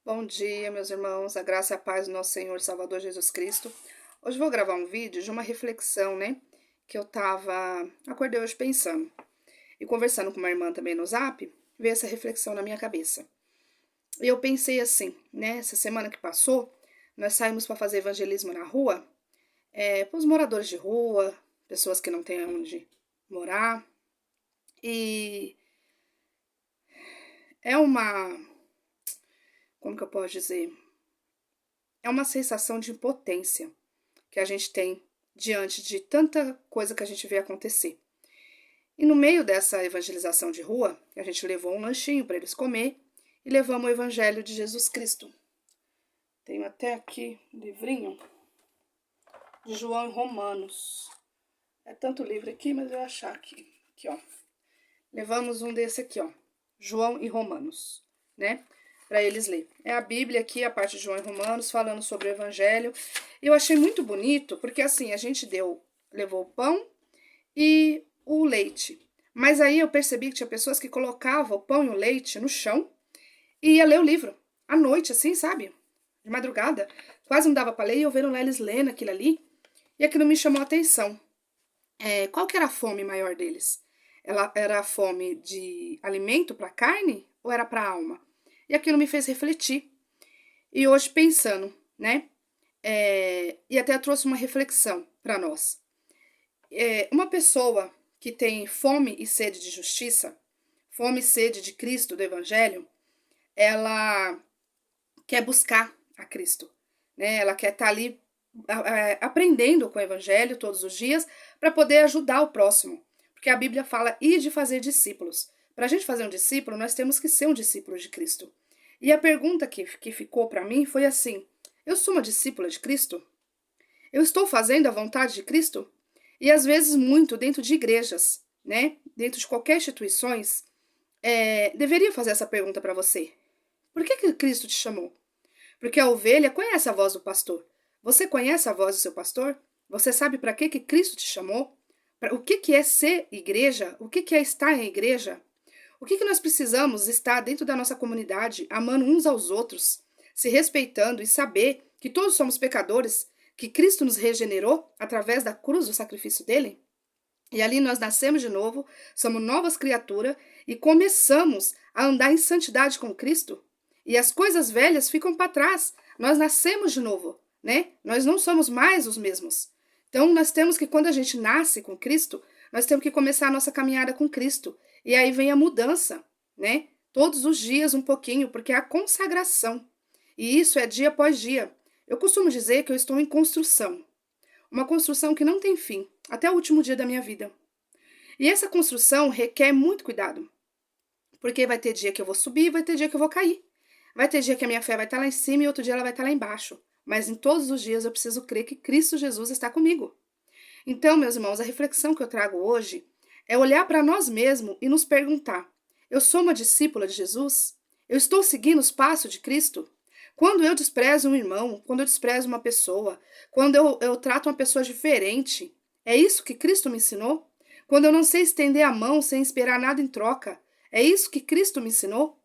Bom dia, meus irmãos, a graça e a paz do nosso Senhor e Salvador Jesus Cristo. Hoje vou gravar um vídeo de uma reflexão, que acordei hoje pensando e conversando com uma irmã também no Zap, veio essa reflexão na minha cabeça. E eu pensei assim, essa semana que passou, nós saímos para fazer evangelismo na rua, para os moradores de rua, pessoas que não têm onde morar, e é como que eu posso dizer? É uma sensação de impotência que a gente tem diante de tanta coisa que a gente vê acontecer. E no meio dessa evangelização de rua, a gente levou um lanchinho para eles comer e levamos o Evangelho de Jesus Cristo. Tenho até aqui um livrinho de João e Romanos. É tanto livro aqui, mas eu vou achar aqui. Aqui, ó. Levamos um desse aqui, ó. João e Romanos, para eles lerem. É a Bíblia aqui, a parte de João e Romanos, falando sobre o Evangelho. Eu achei muito bonito, porque assim, a gente levou o pão e o leite. Mas aí eu percebi que tinha pessoas que colocavam o pão e o leite no chão e ia ler o livro. À noite, assim, sabe? De madrugada. Quase não dava para ler e eu vendo lá eles lendo aquilo ali. E aquilo me chamou a atenção. Qual que era a fome maior deles? Ela era a fome de alimento para a carne ou era para a alma? E aquilo me fez refletir. E hoje pensando, e até trouxe uma reflexão para nós. Uma pessoa que tem fome e sede de justiça, fome e sede de Cristo, do Evangelho, ela quer buscar a Cristo, Ela quer estar ali aprendendo com o Evangelho todos os dias para poder ajudar o próximo. Porque a Bíblia fala de fazer discípulos. Para a gente fazer um discípulo, nós temos que ser um discípulo de Cristo. E a pergunta que ficou para mim foi assim: eu sou uma discípula de Cristo? Eu estou fazendo a vontade de Cristo? E às vezes muito dentro de igrejas, dentro de qualquer instituições, deveria fazer essa pergunta para você. Por que Cristo te chamou? Porque a ovelha conhece a voz do pastor. Você conhece a voz do seu pastor? Você sabe para que Cristo te chamou? O que é ser igreja? O que é estar em igreja? O que nós precisamos estar dentro da nossa comunidade, amando uns aos outros, se respeitando e saber que todos somos pecadores, que Cristo nos regenerou através da cruz, do sacrifício dele? E ali nós nascemos de novo, somos novas criaturas e começamos a andar em santidade com Cristo. E as coisas velhas ficam para trás. Nós nascemos de novo, Nós não somos mais os mesmos. Então nós temos que, quando a gente nasce com Cristo, nós temos que começar a nossa caminhada com Cristo. E aí vem a mudança, Todos os dias um pouquinho, porque é a consagração. E isso é dia após dia. Eu costumo dizer que eu estou em construção. Uma construção que não tem fim, até o último dia da minha vida. E essa construção requer muito cuidado. Porque vai ter dia que eu vou subir, vai ter dia que eu vou cair. Vai ter dia que a minha fé vai estar lá em cima e outro dia ela vai estar lá embaixo. Mas em todos os dias eu preciso crer que Cristo Jesus está comigo. Então, meus irmãos, a reflexão que eu trago hoje é olhar para nós mesmos e nos perguntar: eu sou uma discípula de Jesus? Eu estou seguindo os passos de Cristo? Quando eu desprezo um irmão, quando eu desprezo uma pessoa, quando eu trato uma pessoa diferente, é isso que Cristo me ensinou? Quando eu não sei estender a mão sem esperar nada em troca, é isso que Cristo me ensinou?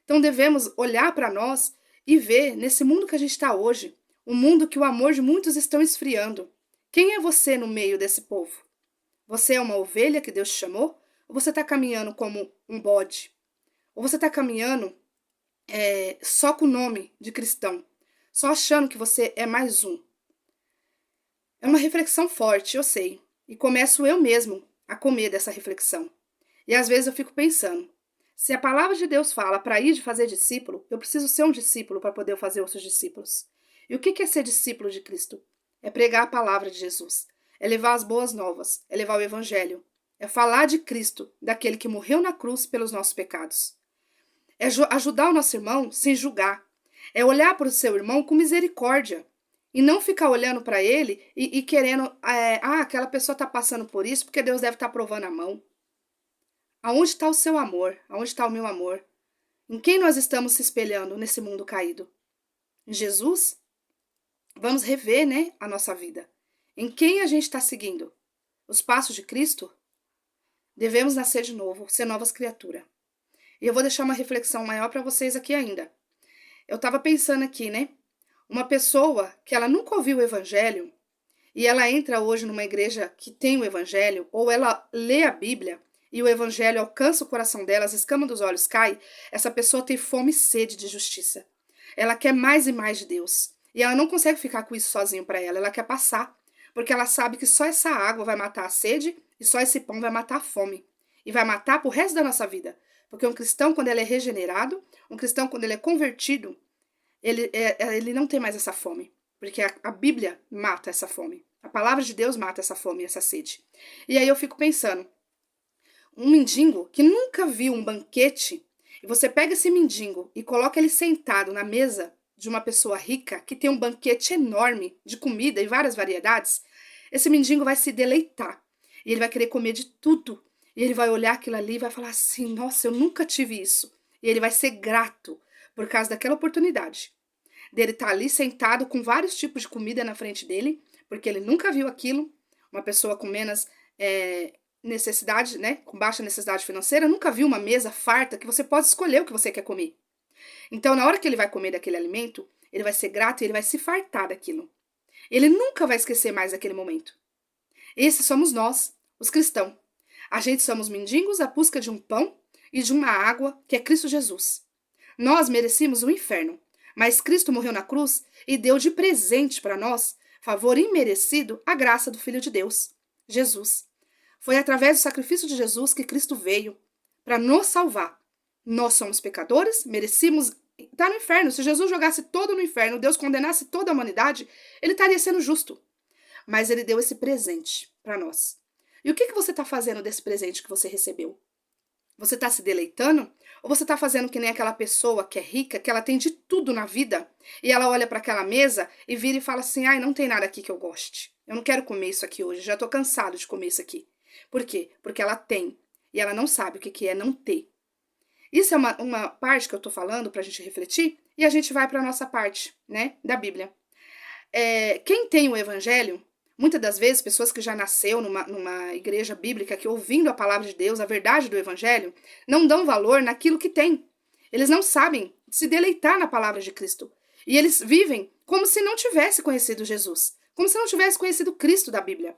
Então devemos olhar para nós e ver, nesse mundo que a gente está hoje, um mundo que o amor de muitos estão esfriando. Quem é você no meio desse povo? Você é uma ovelha que Deus te chamou? Ou você está caminhando como um bode? Ou você está caminhando só com o nome de cristão? Só achando que você é mais um? É uma reflexão forte, eu sei. E começo eu mesmo a comer dessa reflexão. E às vezes eu fico pensando, se a palavra de Deus fala para ir de fazer discípulo, eu preciso ser um discípulo para poder fazer outros discípulos. E o que é ser discípulo de Cristo? É pregar a palavra de Jesus. É levar as boas novas. É levar o evangelho. É falar de Cristo, daquele que morreu na cruz pelos nossos pecados. É ajudar o nosso irmão sem julgar. É olhar para o seu irmão com misericórdia. E não ficar olhando para ele e querendo, aquela pessoa está passando por isso porque Deus deve estar provando a mão. Aonde está o seu amor? Aonde está o meu amor? Em quem nós estamos se espelhando nesse mundo caído? Em Jesus? Vamos rever, a nossa vida. Em quem a gente está seguindo? Os passos de Cristo? Devemos nascer de novo, ser novas criaturas. E eu vou deixar uma reflexão maior para vocês aqui ainda. Eu estava pensando aqui, né? Uma pessoa que ela nunca ouviu o evangelho e ela entra hoje numa igreja que tem o evangelho, ou ela lê a Bíblia e o evangelho alcança o coração dela, as escamas dos olhos caem, essa pessoa tem fome e sede de justiça. Ela quer mais e mais de Deus. E ela não consegue ficar com isso sozinho para ela, ela quer passar, porque ela sabe que só essa água vai matar a sede e só esse pão vai matar a fome. E vai matar pro resto da nossa vida. Porque um cristão, quando ele é regenerado, um cristão, quando ele é convertido, ele não tem mais essa fome. Porque a Bíblia mata essa fome. A palavra de Deus mata essa fome e essa sede. E aí eu fico pensando, um mendigo que nunca viu um banquete, e você pega esse mendigo e coloca ele sentado na mesa de uma pessoa rica, que tem um banquete enorme de comida e várias variedades, esse mendigo vai se deleitar. E ele vai querer comer de tudo. E ele vai olhar aquilo ali e vai falar assim, nossa, eu nunca tive isso. E ele vai ser grato por causa daquela oportunidade. Dele estar ali sentado com vários tipos de comida na frente dele, porque ele nunca viu aquilo. Uma pessoa com menos necessidade, né, com baixa necessidade financeira, nunca viu uma mesa farta que você pode escolher o que você quer comer. Então, na hora que ele vai comer daquele alimento, ele vai ser grato e ele vai se fartar daquilo. Ele nunca vai esquecer mais daquele momento. Esses somos nós, os cristãos. A gente somos mendigos à busca de um pão e de uma água, que é Cristo Jesus. Nós merecíamos o inferno, mas Cristo morreu na cruz e deu de presente para nós, favor imerecido, a graça do Filho de Deus, Jesus. Foi através do sacrifício de Jesus que Cristo veio para nos salvar. Nós somos pecadores, merecíamos estar no inferno. Se Jesus jogasse todo no inferno, Deus condenasse toda a humanidade, ele estaria sendo justo. Mas ele deu esse presente para nós. E o que você está fazendo desse presente que você recebeu? Você está se deleitando? Ou você está fazendo que nem aquela pessoa que é rica, que ela tem de tudo na vida, e ela olha para aquela mesa e vira e fala assim, ai, não tem nada aqui que eu goste. Eu não quero comer isso aqui hoje, já estou cansado de comer isso aqui. Por quê? Porque ela tem, e ela não sabe o que é não ter. Isso é uma parte que eu estou falando para a gente refletir, e a gente vai para a nossa parte, né, da Bíblia. Quem tem o evangelho, muitas das vezes, pessoas que já nasceu numa igreja bíblica, que ouvindo a palavra de Deus, a verdade do evangelho, não dão valor naquilo que tem. Eles não sabem se deleitar na palavra de Cristo. E eles vivem como se não tivesse conhecido Jesus, como se não tivesse conhecido Cristo da Bíblia.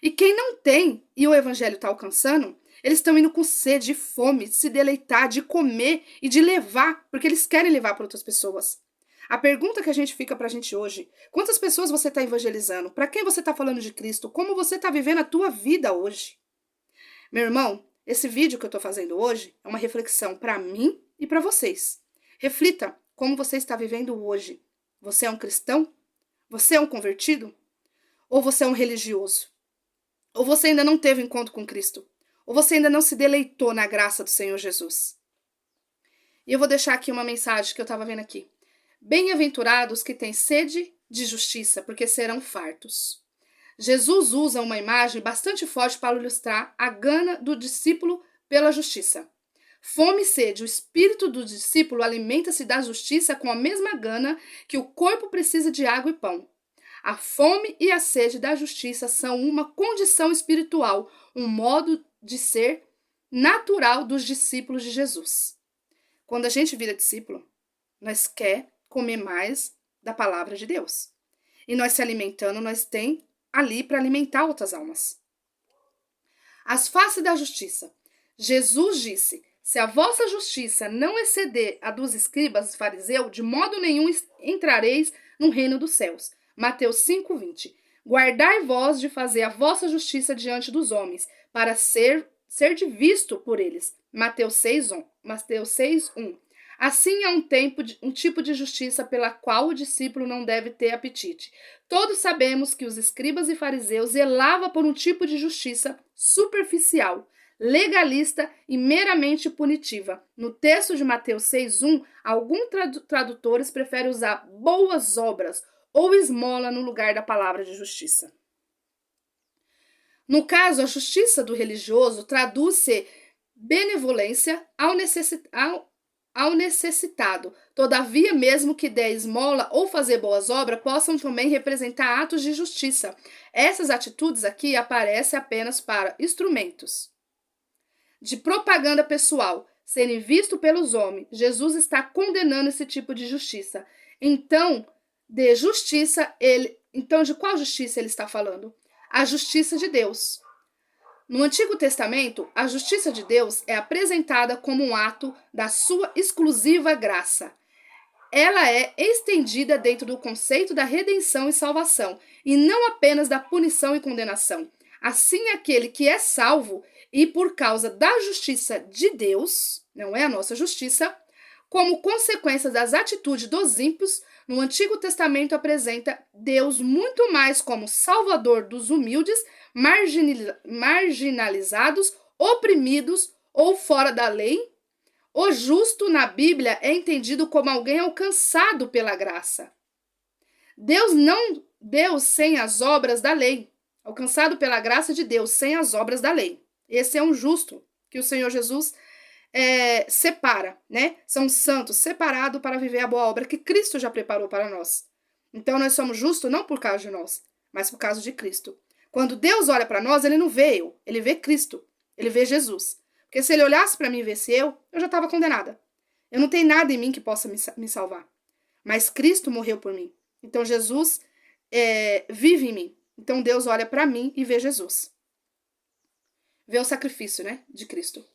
E quem não tem, e o evangelho está alcançando, eles estão indo com sede e fome, de se deleitar, de comer e de levar, porque eles querem levar para outras pessoas. A pergunta que a gente fica pra gente hoje, quantas pessoas você está evangelizando? Para quem você está falando de Cristo? Como você está vivendo a tua vida hoje? Meu irmão, esse vídeo que eu estou fazendo hoje é uma reflexão para mim e para vocês. Reflita como você está vivendo hoje. Você é um cristão? Você é um convertido? Ou você é um religioso? Ou você ainda não teve encontro com Cristo? Ou você ainda não se deleitou na graça do Senhor Jesus? E eu vou deixar aqui uma mensagem que eu estava vendo aqui. Bem-aventurados que têm sede de justiça, porque serão fartos. Jesus usa uma imagem bastante forte para ilustrar a gana do discípulo pela justiça. Fome e sede, o espírito do discípulo alimenta-se da justiça com a mesma gana que o corpo precisa de água e pão. A fome e a sede da justiça são uma condição espiritual, um modo de ser natural dos discípulos de Jesus. Quando a gente vira discípulo, nós quer comer mais da palavra de Deus. E nós se alimentando, nós tem ali para alimentar outras almas. As faces da justiça. Jesus disse, se a vossa justiça não exceder a dos escribas e fariseus, de modo nenhum entrareis no reino dos céus. Mateus 5:20. Guardai vós de fazer a vossa justiça diante dos homens, para ser visto por eles. Mateus 6:1. Assim é um tipo de justiça pela qual o discípulo não deve ter apetite. Todos sabemos que os escribas e fariseus zelavam por um tipo de justiça superficial, legalista e meramente punitiva. No texto de Mateus 6:1, alguns tradutores preferem usar boas obras ou esmola no lugar da palavra de justiça. No caso, a justiça do religioso traduz-se benevolência ao necessitado. Todavia, mesmo que dê esmola ou fazer boas obras, possam também representar atos de justiça. Essas atitudes aqui aparecem apenas para instrumentos de propaganda pessoal, serem vistos pelos homens. Jesus está condenando esse tipo de justiça. Então, de qual justiça ele está falando? A justiça de Deus. No Antigo Testamento, a justiça de Deus é apresentada como um ato da sua exclusiva graça. Ela é estendida dentro do conceito da redenção e salvação, e não apenas da punição e condenação. Assim, aquele que é salvo, e por causa da justiça de Deus, não é a nossa justiça, como consequência das atitudes dos ímpios, no Antigo Testamento apresenta Deus muito mais como salvador dos humildes, marginalizados, oprimidos ou fora da lei. O justo na Bíblia é entendido como alguém alcançado pela graça. Deus sem as obras da lei, alcançado pela graça de Deus sem as obras da lei. Esse é um justo que o Senhor Jesus separa, né? São santos separados para viver a boa obra que Cristo já preparou para nós. Então nós somos justos não por causa de nós, mas por causa de Cristo. Quando Deus olha para nós, ele não vê eu, ele vê Cristo, ele vê Jesus. Porque se ele olhasse para mim e visse eu já estava condenada. Eu não tenho nada em mim que possa me salvar. Mas Cristo morreu por mim. Então Jesus vive em mim. Então Deus olha para mim e vê Jesus. Vê o sacrifício, né, de Cristo.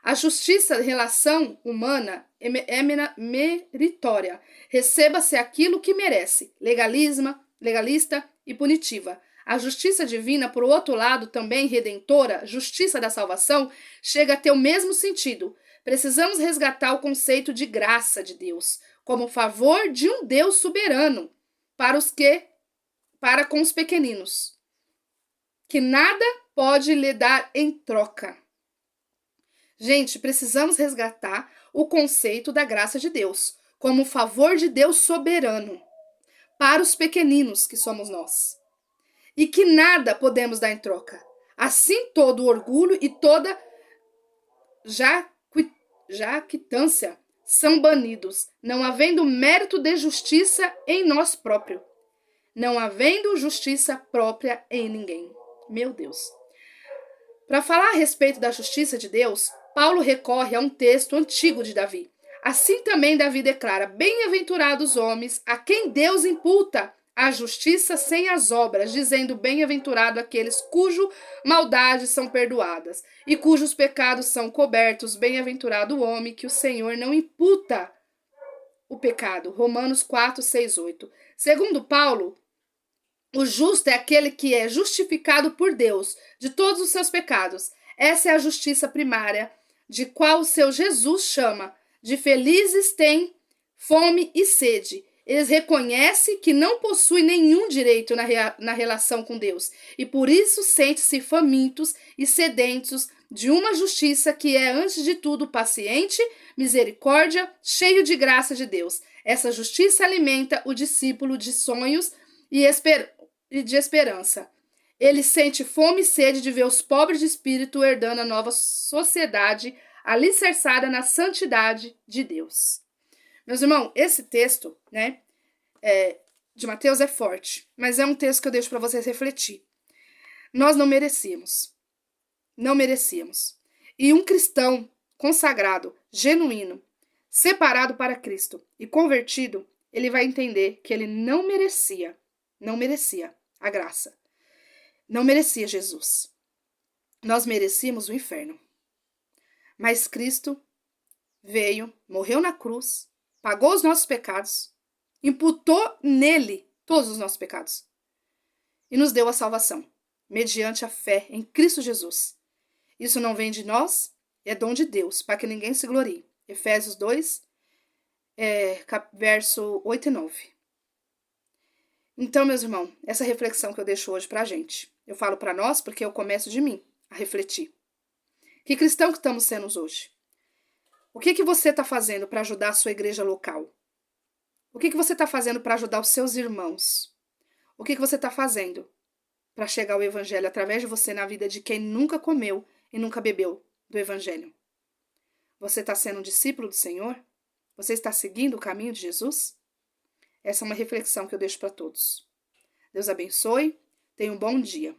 A justiça, relação humana, é meritória. Receba-se aquilo que merece. Legalista e punitiva. A justiça divina, por outro lado, também redentora, justiça da salvação, chega a ter o mesmo sentido. Precisamos resgatar o conceito de graça de Deus, como favor de um Deus soberano para com os pequeninos, que nada pode lhe dar em troca. Gente, precisamos resgatar o conceito da graça de Deus, como favor de Deus soberano, para os pequeninos que somos nós. E que nada podemos dar em troca. Assim, todo orgulho e toda jactância são banidos, não havendo mérito de justiça em nós próprios. Não havendo justiça própria em ninguém. Meu Deus. Para falar a respeito da justiça de Deus, Paulo recorre a um texto antigo de Davi. Assim também Davi declara: bem-aventurados os homens a quem Deus imputa a justiça sem as obras, dizendo: bem-aventurado aqueles cujo maldades são perdoadas e cujos pecados são cobertos. Bem-aventurado o homem que o Senhor não imputa o pecado. Romanos 4, 6, 8. Segundo Paulo, o justo é aquele que é justificado por Deus de todos os seus pecados. Essa é a justiça primária, de qual o seu Jesus chama de felizes têm fome e sede. Eles reconhecem que não possuem nenhum direito na relação com Deus e por isso sentem-se famintos e sedentos de uma justiça que é, antes de tudo, paciente, misericórdia, cheio de graça de Deus. Essa justiça alimenta o discípulo de sonhos e de esperança. Ele sente fome e sede de ver os pobres de espírito herdando a nova sociedade alicerçada na santidade de Deus. Meus irmãos, esse texto, né, de Mateus é forte, mas é um texto que eu deixo para vocês refletir. Nós não merecíamos. Não merecíamos. E um cristão consagrado, genuíno, separado para Cristo e convertido, ele vai entender que ele não merecia a graça. Não merecia Jesus. Nós merecíamos o inferno. Mas Cristo veio, morreu na cruz, pagou os nossos pecados, imputou nele todos os nossos pecados e nos deu a salvação, mediante a fé em Cristo Jesus. Isso não vem de nós, é dom de Deus, para que ninguém se glorie. Efésios 2, verso 8 e 9. Então, meus irmãos, essa reflexão que eu deixo hoje pra gente. Eu falo para nós porque eu começo de mim a refletir. Que cristão que estamos sendo hoje? O que você está fazendo para ajudar a sua igreja local? O que você está fazendo para ajudar os seus irmãos? O que você está fazendo para chegar ao evangelho através de você na vida de quem nunca comeu e nunca bebeu do evangelho? Você está sendo um discípulo do Senhor? Você está seguindo o caminho de Jesus? Essa é uma reflexão que eu deixo para todos. Deus abençoe. Tenha um bom dia.